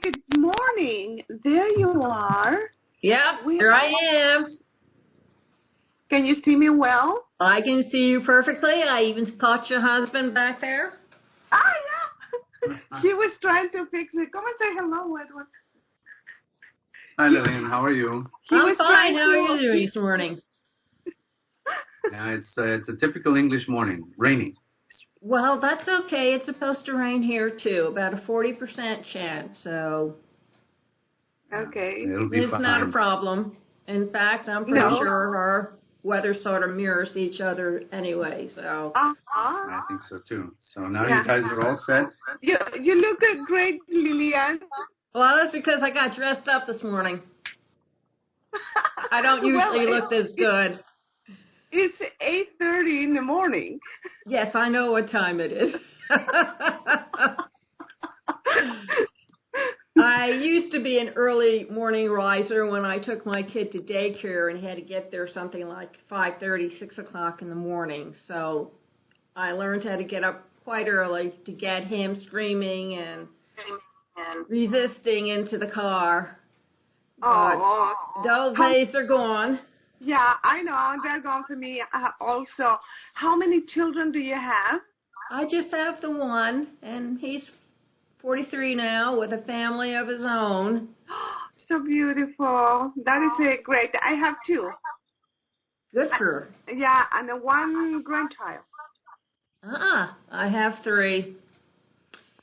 good morning. There you are. Yep, here I am. Can you see me well? I can see you perfectly. I even caught your husband back there. Ah, yeah. He was trying to fix it. Come and say hello, Edward. Hi, Lillian. How are you? I'm fine. How are you doing this morning? Yeah, it's a typical English morning. Rainy. Well, that's okay. It's supposed to rain here, too. About a 40% chance, so... Okay. It's not a problem. In fact, I'm pretty sure our weather sort of mirrors each other anyway, so... I think so, too. So now you guys are all set? You look great, Lillian. Well, that's because I got dressed up this morning. I don't usually look this good. It's 8:30 in the morning. Yes, I know what time it is. I used to be an early morning riser when I took my kid to daycare and had to get there something like 5:30, 6 o'clock in the morning. So I learned how to get up quite early to get him screaming and resisting into the car. Oh, those days are gone. Yeah, I know. They're gone for me also. How many children do you have? I just have the one, and he's 43 now with a family of his own. So beautiful. That is great. I have two. Good for her. Yeah, and one grandchild. I have three.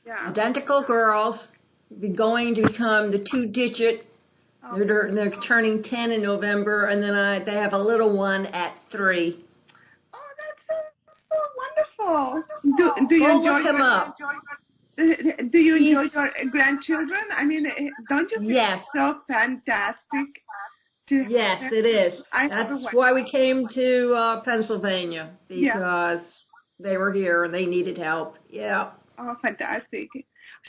Yeah. Identical girls. Going to become the two-digit. They're turning 10 in November, and then they have a little one at 3. Oh, that's so wonderful. Do you enjoy look him up. Do you enjoy your grandchildren? I mean, don't you think Yes. it's so fantastic? Yes, it is. That's why we came to Pennsylvania, because they were here and they needed help. Yeah. Oh, fantastic.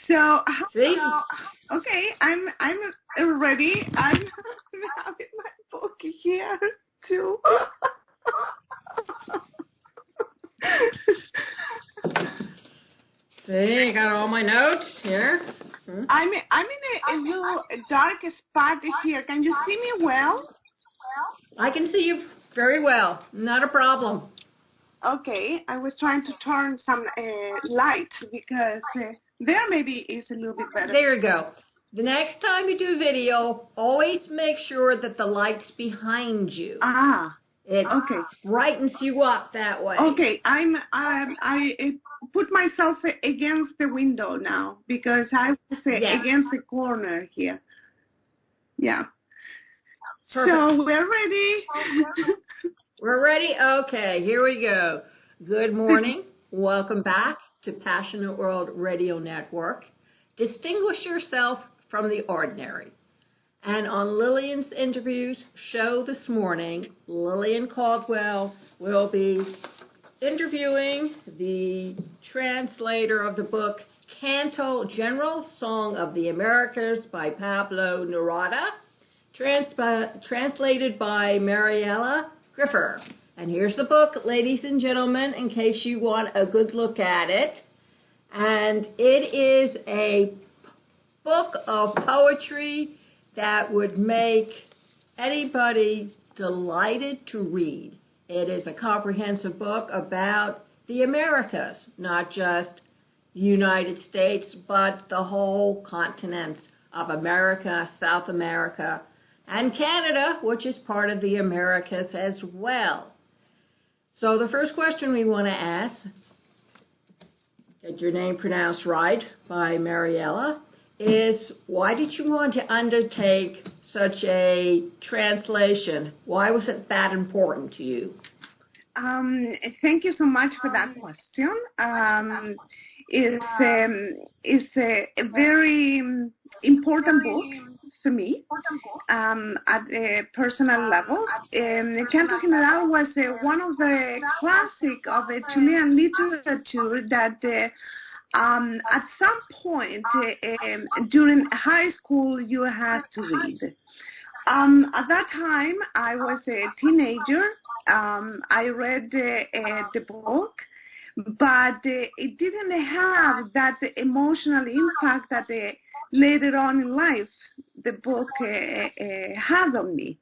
So, okay, I'm ready. I'm having my book here too. See, you got all my notes here. I'm in a little dark spot here. Can you see me well? I can see you very well. Not a problem. Okay, I was trying to turn some lights because there maybe is a little bit better. There you go. The next time you do video, always make sure that the light's behind you. It brightens you up that way. Okay, I put myself against the window now because I was against the corner here. Yeah. Perfect. So we're ready. We're ready? Okay, here we go. Good morning. Welcome back to Passionate World Radio Network. Distinguish yourself from the ordinary. And on Lillian's interviews show this morning, Lillian Caldwell will be interviewing the translator of the book Canto, General Song of the Americas by Pablo Neruda, translated by Mareala, Griffor. And here's the book, ladies and gentlemen, in case you want a good look at it. And it is a book of poetry that would make anybody delighted to read. It is a comprehensive book about the Americas, not just the United States, but the whole continents of America, South America, and Canada, which is part of the Americas as well. So the first question we want to ask, get your name pronounced right by Mareala, is why did you want to undertake such a translation? Why was it that important to you? Thank you so much for that question. It's a very important book for me at a personal level. Canto General was one of the classics of Chilean literature that at some point during high school you had to read. At that time, I was a teenager. I read the book, but it didn't have that emotional impact that later on in life the book had on me.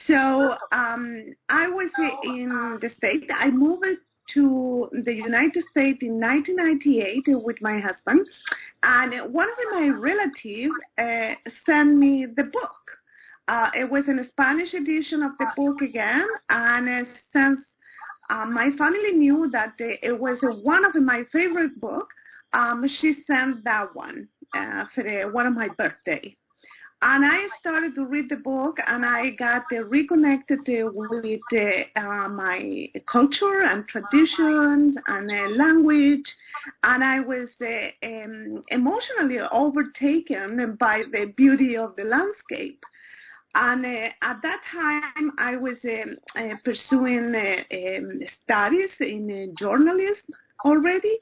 So I was in the States. I moved to the United States in 1998 with my husband, and one of my relatives sent me the book. It was a Spanish edition of the book again, and since my family knew that it was one of my favorite books, she sent that one for one of my birthday. And I started to read the book, and I got reconnected with my culture and traditions and language, and I was emotionally overtaken by the beauty of the landscape. And at that time, I was pursuing studies in journalism already,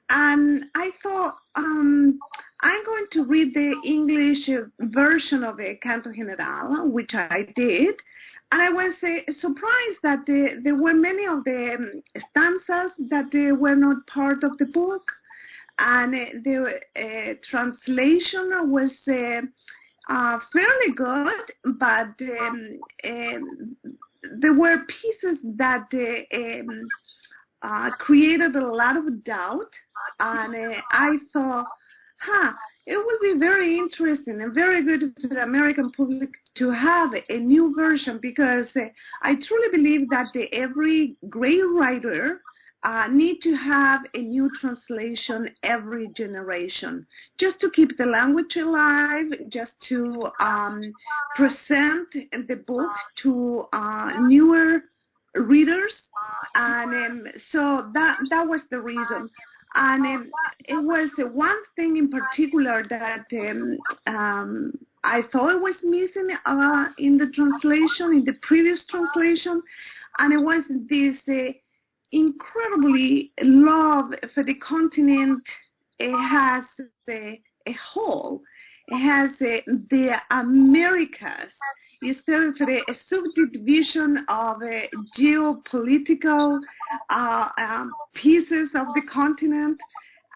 and I thought, I'm going to read the English version of Canto General, which I did, and I was surprised that there were many of the stanzas that were not part of the book, and the translation was fairly good, but there were pieces that created a lot of doubt, and I thought, it would be very interesting and very good for the American public to have a new version, because I truly believe that every great writer need to have a new translation every generation, just to keep the language alive, just to present the book to newer readers, and so that was the reason. And it was one thing in particular that I thought it was missing in the translation, in the previous translation, and it was this incredibly love for the continent. It has a whole. It has the Americas. Instead of a subdivision of geopolitical pieces of the continent,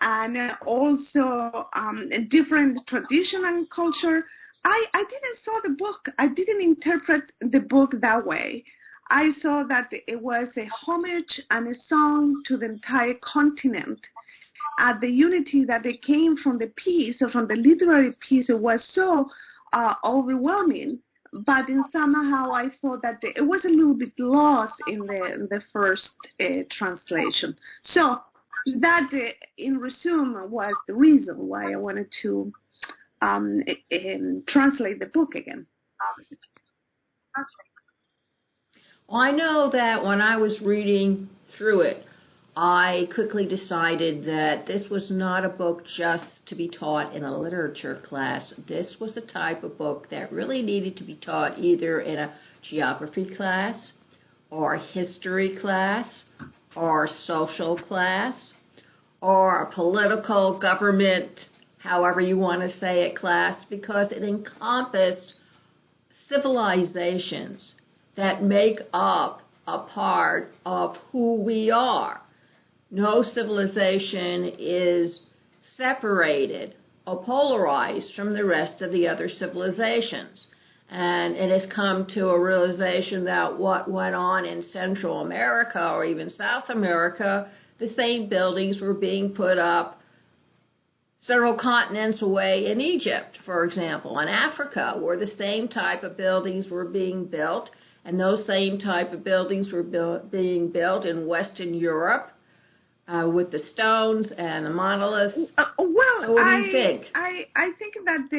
and also different tradition and culture, I didn't saw the book. I didn't interpret the book that way. I saw that it was a homage and a song to the entire continent. The unity that it came from the piece, or from the literary piece, it was so overwhelming. But somehow I thought that it was a little bit lost in the first translation. So that, in resume, was the reason why I wanted to translate the book again. Well, I know that when I was reading through it, I quickly decided that this was not a book just to be taught in a literature class. This was the type of book that really needed to be taught either in a geography class, or a history class, or a social class, or a political government, however you want to say it, class, because it encompassed civilizations that make up a part of who we are. No civilization is separated or polarized from the rest of the other civilizations. And it has come to a realization that what went on in Central America or even South America, the same buildings were being put up several continents away in Egypt, for example, in Africa, where the same type of buildings were being built, and those same type of buildings were being built in Western Europe, with the stones and the monoliths. Well, so what do you think? I think that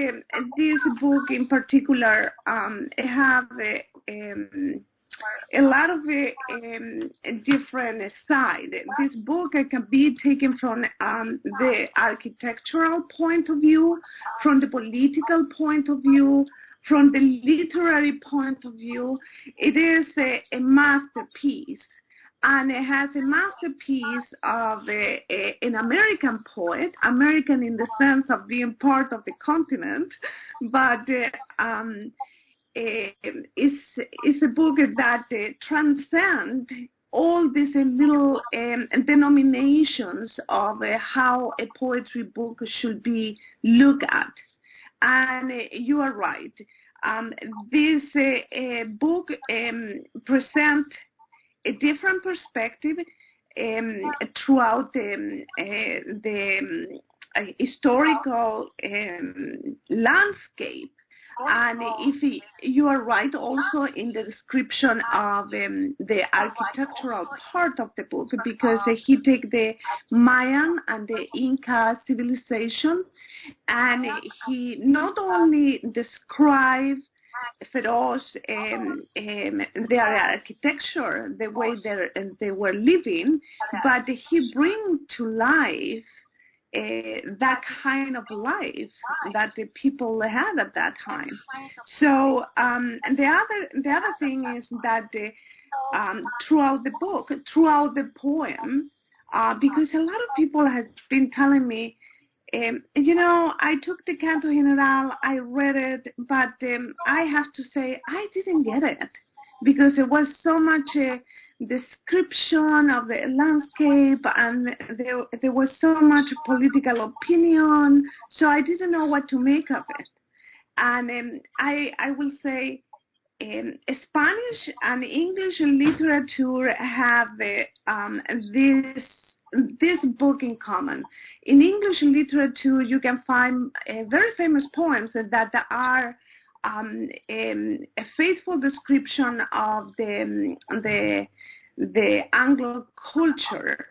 this book in particular have a lot of different side. This book can be taken from the architectural point of view, from the political point of view, from the literary point of view. It is a masterpiece. And it has a masterpiece of an American poet, American in the sense of being part of the continent, but it's a book that transcends all these little denominations of how a poetry book should be looked at. And you are right. This book presents a different perspective throughout the historical landscape. And if you are right also in the description of the architectural part of the book, because he takes the Mayan and the Inca civilization, and he not only describes Feroz their architecture, the way they were living, but he brings to life that kind of life that the people had at that time. So and the other thing is that throughout the book, throughout the poem, because a lot of people have been telling me, I took the Canto General, I read it, but I have to say I didn't get it because it was so much description of the landscape, and there was so much political opinion, so I didn't know what to make of it. And I will say Spanish and English literature have this book in common. In English literature, you can find very famous poems that are a faithful description of the Anglo culture.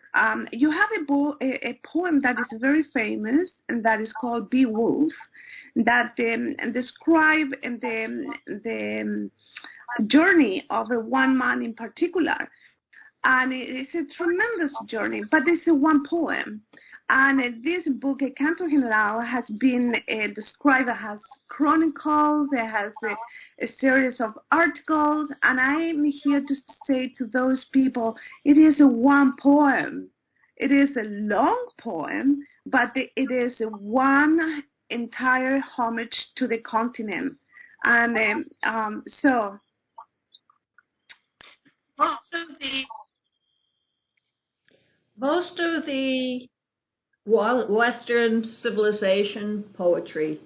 You have a poem that is very famous, and that is called Beowulf, that describe the journey of one man in particular. And it's a tremendous journey, but it's one poem. And this book, Canto General, has been described as chronicles, it has a series of articles, and I'm here to say to those people, it is one poem. It is a long poem, but it is one entire homage to the continent. And so... Most of the Western civilization poetry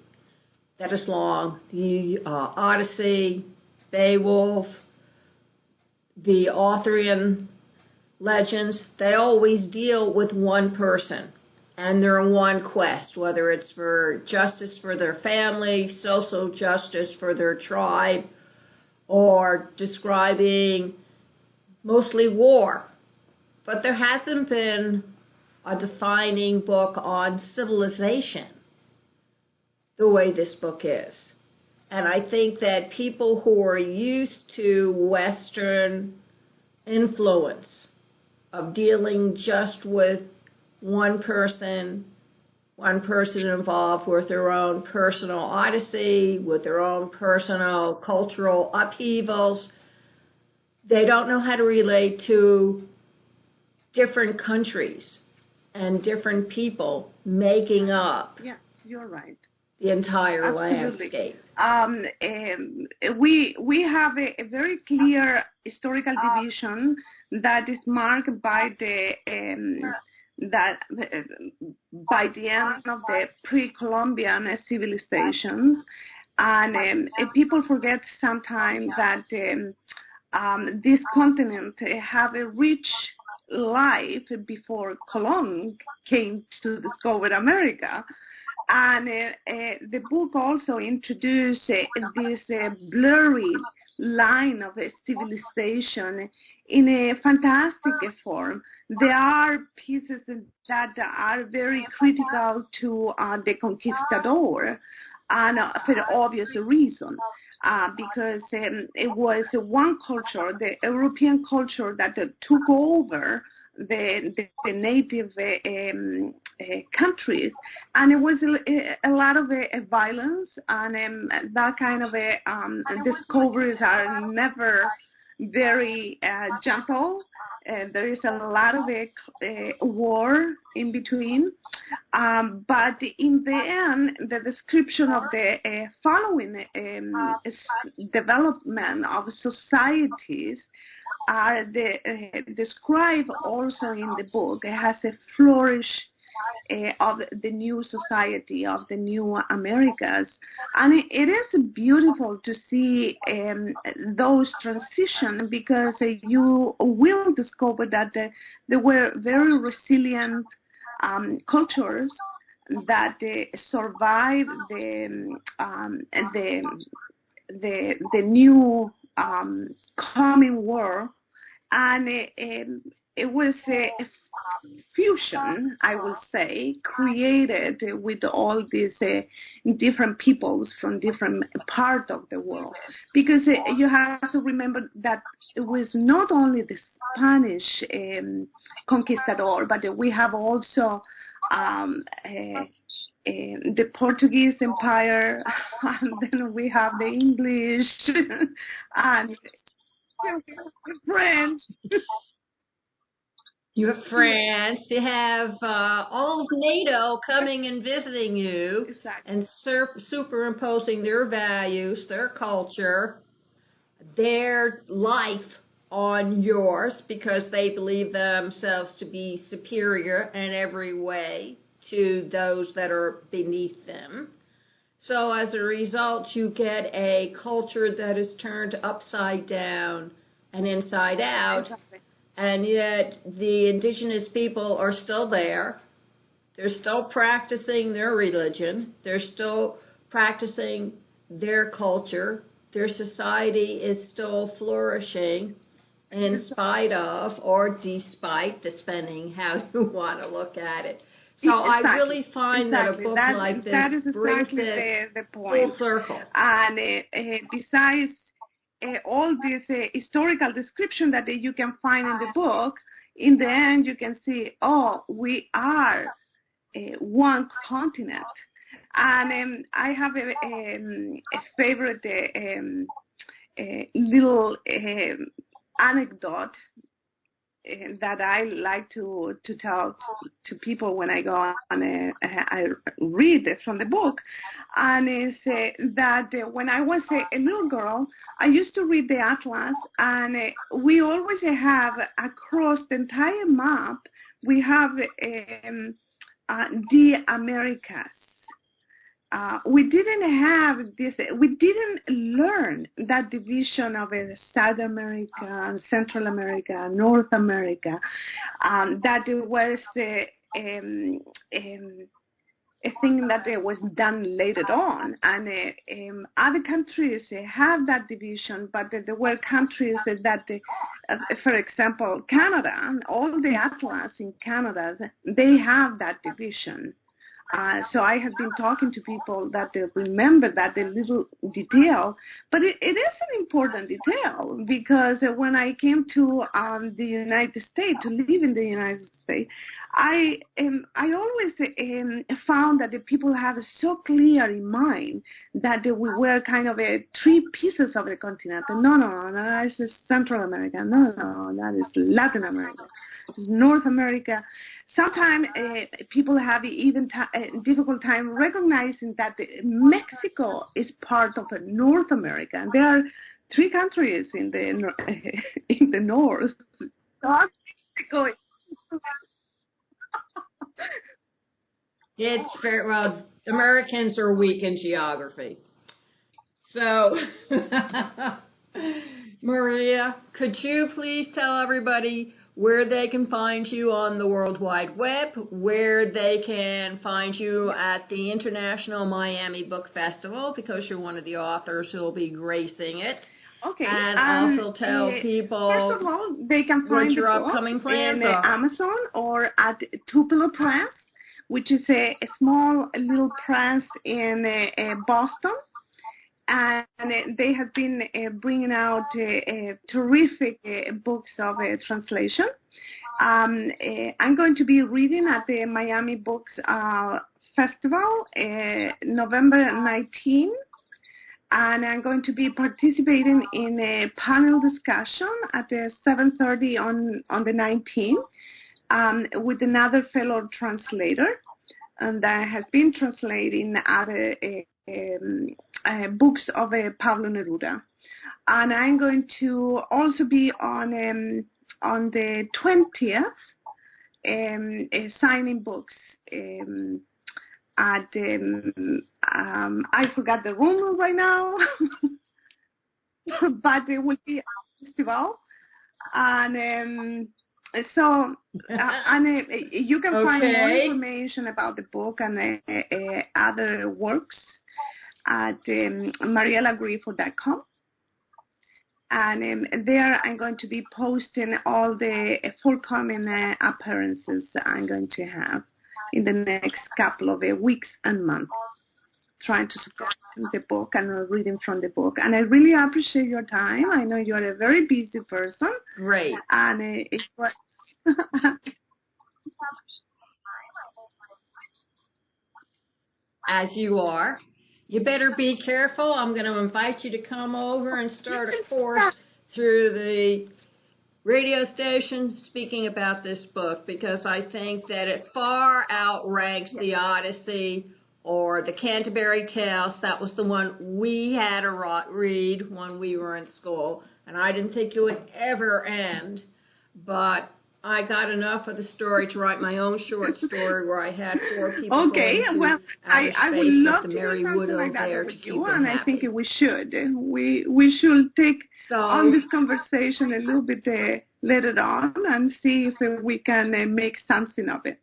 that is long, the Odyssey, Beowulf, the Arthurian legends, they always deal with one person and they're on one quest, whether it's for justice for their family, social justice for their tribe, or describing mostly war. But there hasn't been a defining book on civilization the way this book is. And I think that people who are used to Western influence of dealing just with one person involved with their own personal odyssey, with their own personal cultural upheavals, they don't know how to relate to different countries and different people making up yes, you're right. the entire Absolutely. landscape. We have a very clear historical division that is marked by the end of the pre-Columbian civilizations, and people forget sometimes that this continent have a rich life before Colon came to discover America. And the book also introduced this blurry line of a civilization in a fantastic form. There are pieces that are very critical to the conquistador, and for obvious reason. Because it was one culture, the European culture, that took over the native countries, and it was a lot of violence, and that kind of discoveries are never very gentle. There is a lot of war in between, but in the end, the description of the following development of societies are described also in the book. It has a flourish of the new society, of the new Americas. And it is beautiful to see those transitions, because you will discover that there were very resilient cultures that survived the new coming war, and it was a fusion, I will say, created with all these different peoples from different parts of the world. Because you have to remember that it was not only the Spanish conquistador, but we have also the Portuguese Empire, and then we have the English and French. You have France. You have all of NATO coming and visiting you, Exactly. and superimposing their values, their culture, their life on yours, because they believe themselves to be superior in every way to those that are beneath them. So as a result, you get a culture that is turned upside down and inside out. Exactly. And yet the indigenous people are still there. They're still practicing their religion. They're still practicing their culture. Their society is still flourishing in spite of, or despite, depending how you want to look at it. So Exactly. I really find that a book like this brings it the point. full circle. And besides all this historical description that you can find in the book, in the end you can see, oh, we are one continent. And I have a favorite little anecdote that I like to tell to people when I go and I read from the book, and is that when I was a little girl, I used to read the atlas, and we always have across the entire map, we have the Americas. We didn't have this, we didn't learn that division of South America, Central America, North America, that it was a thing that was done later on. And other countries have that division, but there were countries that, for example, Canada, all the atlas in Canada, they have that division. So I have been talking to people that remember that a little detail, but it is an important detail, because when I came to the United States, to live in the United States, I always found that the people have so clear in mind that we were kind of three pieces of the continent. No, that is Central America. No, that is Latin America. This is North America. Sometimes people have even difficult time recognizing that Mexico is part of North America. And there are three countries in the north. Mexico. It's very well. Americans are weak in geography. So, Maria, could you please tell everybody where they can find you on the World Wide Web, where they can find you at the International Miami Book Festival, because you're one of the authors who will be gracing it. Okay. And also tell people, first of all, they can find your the book upcoming plans in Amazon or at Tupelo Press, which is a small little press in Boston. And they have been bringing out terrific books of translation. I'm going to be reading at the Miami Books Festival November 19, and I'm going to be participating in a panel discussion at 7:30 on the 19th with another fellow translator, and that has been translating at books of Pablo Neruda. And I'm going to also be on the 20th signing books at I forgot the room right now, but it will be a festival, and so you can find more information about the book and other works at marealagriffo.com. And there I'm going to be posting all the forthcoming appearances I'm going to have in the next couple of weeks and months, trying to support the book and reading from the book. And I really appreciate your time. I know you are a very busy person. Great. And it was... As you are. You better be careful. I'm going to invite you to come over and start a course through the radio station speaking about this book, because I think that it far outranks the Odyssey or the Canterbury Tales. That was the one we had to read when we were in school, and I didn't think it would ever end, but I got enough of the story to write my own short story where I had 4 people okay, going to well, outer I would space love with to the Merry do something like that there with to you, keep them and happy. I think we should. We should take on this conversation a little bit later on and see if we can make something of it.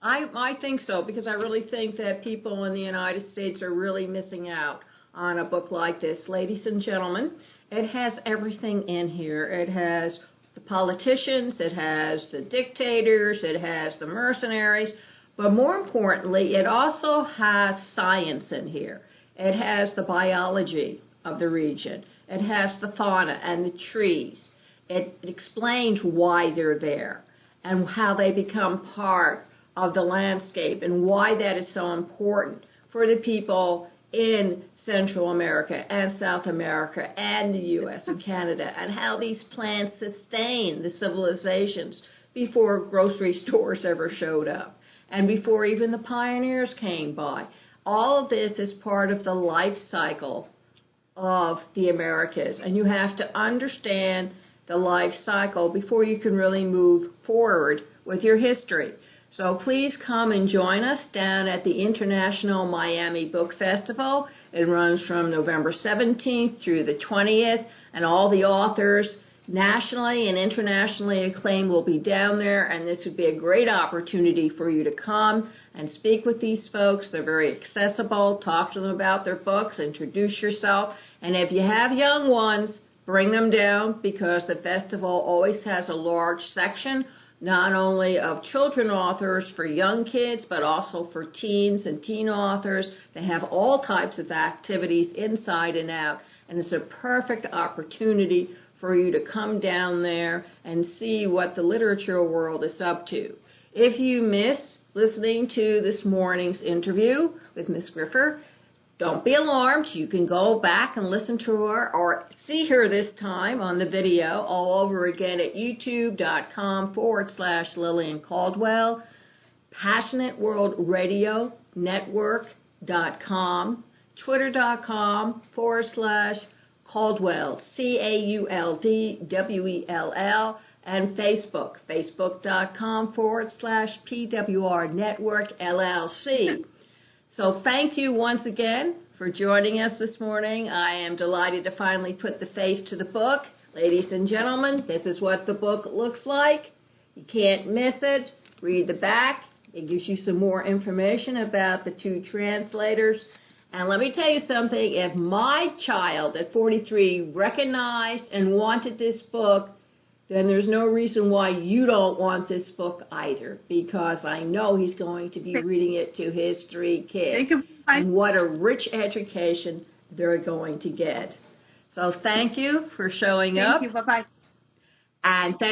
I think so, because I really think that people in the United States are really missing out on a book like this. Ladies and gentlemen, it has everything in here. It has the politicians, it has the dictators, it has the mercenaries, but more importantly, it also has science in here. It has the biology of the region. It has the fauna and the trees. It explains why they're there and how they become part of the landscape and why that is so important for the people in Central America and South America and the U.S. and Canada, and how these plants sustain the civilizations before grocery stores ever showed up and before even the pioneers came by. All of this is part of the life cycle of the Americas, and you have to understand the life cycle before you can really move forward with your history. So please come and join us down at the International Miami Book Festival. It runs from November 17th through the 20th, and all the authors, nationally and internationally acclaimed, will be down there, and this would be a great opportunity for you to come and speak with these folks. They're very accessible. Talk to them about their books, introduce yourself, and if you have young ones, bring them down, because the festival always has a large section not only of children authors for young kids, but also for teens and teen authors. They have all types of activities inside and out, and it's a perfect opportunity for you to come down there and see what the literature world is up to. If you miss listening to this morning's interview with Ms. Griffor, don't be alarmed. You can go back and listen to her or see her this time on the video all over again at youtube.com/Lillian Caldwell, PassionateWorldRadioNetwork.com, Twitter.com/Caldwell, CAULDWELL, and Facebook, Facebook.com/PWR Network LLC. So thank you once again for joining us this morning. I am delighted to finally put the face to the book. Ladies and gentlemen, this is what the book looks like. You can't miss it. Read the back. It gives you some more information about the 2 translators. And let me tell you something. If my child at 43 recognized and wanted this book, then there's no reason why you don't want this book either, because I know he's going to be reading it to his 3 kids. And what a rich education they're going to get. So thank you for showing up. Thank you. Bye-bye. And thank